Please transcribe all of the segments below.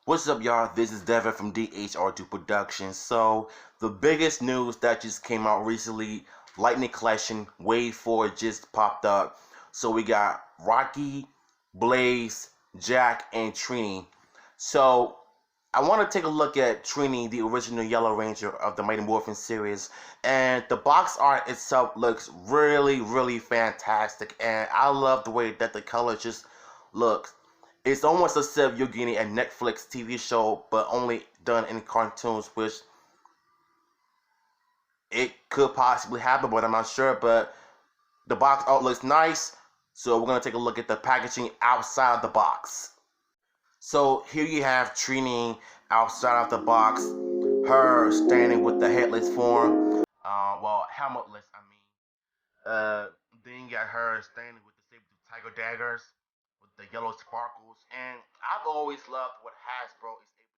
What's up, y'all? This is Devin from DHR2 Productions. So, the biggest news that just came out recently, Lightning Collection Wave 4 just popped up. So, we got Rocky, Blaze, Jack, and Trini. So, I want to take a look at Trini, the original Yellow Ranger of the Mighty Morphin series. And the box art itself looks really, really fantastic. And I love the way that the color just looks. It's almost as if you're getting a Netflix TV show, but only done in cartoons, which it could possibly happen, but I'm not sure. But the box art looks nice, so we're gonna take a look at the packaging outside the box. So here you have Trini outside of the box, her standing with the headless form, helmetless, I mean. Then you got her standing with the saber tiger daggers, with the yellow sparkles, and I've always loved what Hasbro is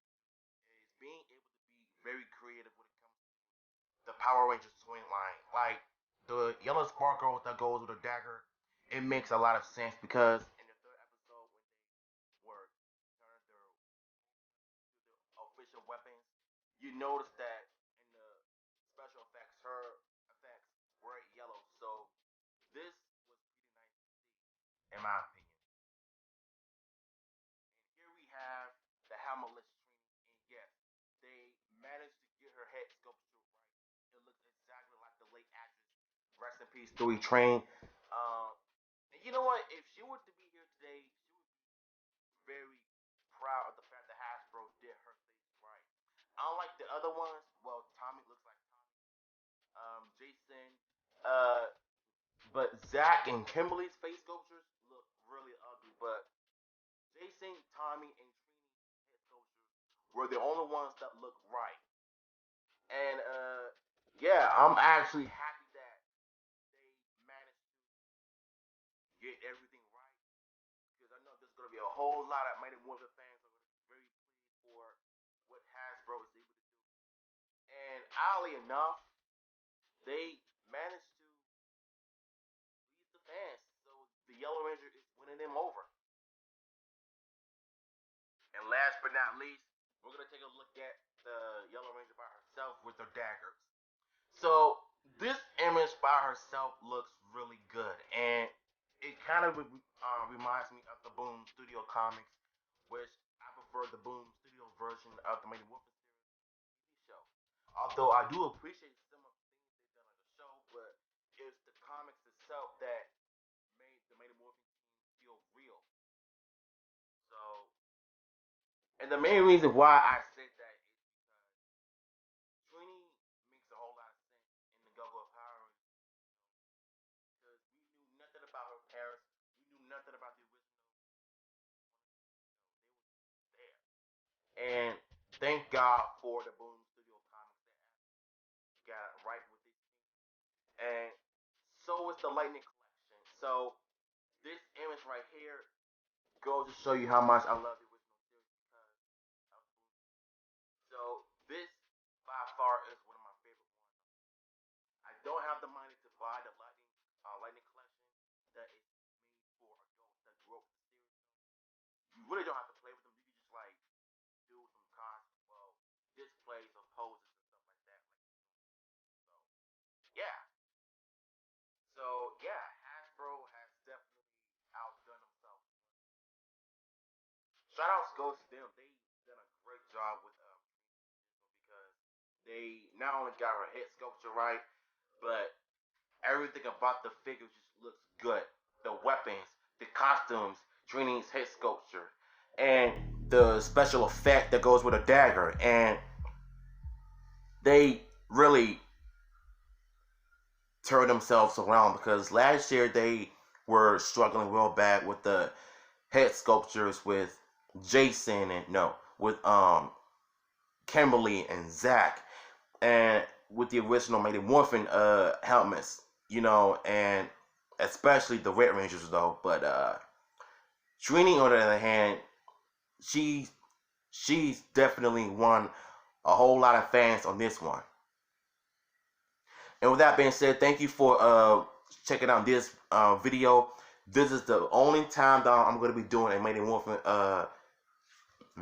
being able to be very creative when it comes to the Power Rangers swing line. Like the yellow sparkle that goes with the dagger, it makes a lot of sense because in the third episode when they were turned their official weapons, you notice that in the special effects, her effects were yellow. So this was pretty nice to see, in my opinion. And here we have the helmetless Trini, and yes, they managed to get her head sculpture right. It looks exactly like the late actress, rest in peace, Louis Train. And you know what? If she were to be here today, she would be very proud of the fact that Hasbro did her face right. Unlike the other ones, well, Tommy looks like Tommy. Jason, uh, but Zach and Kimberly's face sculptures look really ugly. But Jason, Tommy, and Trini's head sculptures were the only ones that looked right. And yeah, I'm actually happy that they managed to get everything right because I know there's gonna be a whole lot of Mighty Morphin fans are gonna be very pleased for what Hasbro is able to do. And oddly enough, they managed to please the fans, so the Yellow Ranger is winning them over. And last but not least, we're gonna take a look at the Yellow Ranger by herself with her daggers. So this image by herself looks really good, and it kind of reminds me of the Boom Studio comics, which I prefer the Boom Studio version of the Mighty Morphin series TV show. Although I do appreciate some of the things they've done on the show, but it's the comics itself that made the Mighty Morphin team feel real. So, and the main reason why I said that is because Trini makes a whole lot of sense in the Go-Go Power Rangers because we knew nothing about her parents. We knew nothing about the original. They were just there. And thank God for the Boom Studio comics that got it right with this team. And so is the Lightning Collection. So this image right here goes to show you how much I love the original series because of Boom. So this by far is one of my favorite ones. I don't have the money to buy the Lightning Collection that is made for adults that grew up with the series. You really don't have to play with them. You can just like do some displays of poses and stuff like that. So yeah. So yeah, Hasbro has definitely outdone themselves. Shout outs goes to them. They done a great job with because they not only got her head sculpture right, but everything about the figure just looks good. The weapons, the costumes, Trini's head sculpture, and the special effect that goes with a dagger. And they really turned themselves around because last year they were struggling real bad with the head sculptures with Jason and no, with Kimberly and Zach, and with the original Mighty Morphin helmets, and especially the Red Rangers though. But Trini, on the other hand, she she's definitely won a whole lot of fans on this one. And with that being said, thank you for checking out this video. This is the only time that I'm going to be doing a Mighty Morphin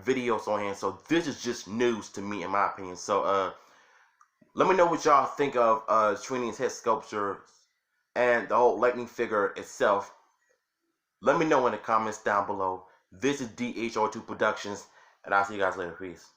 videos on hand. So this is just news to me, in my opinion. So let me know what y'all think of Trini's head sculpture and the whole lightning figure itself. Let me know in the comments down below. This is DHO2 Productions, and I'll see you guys later. Peace.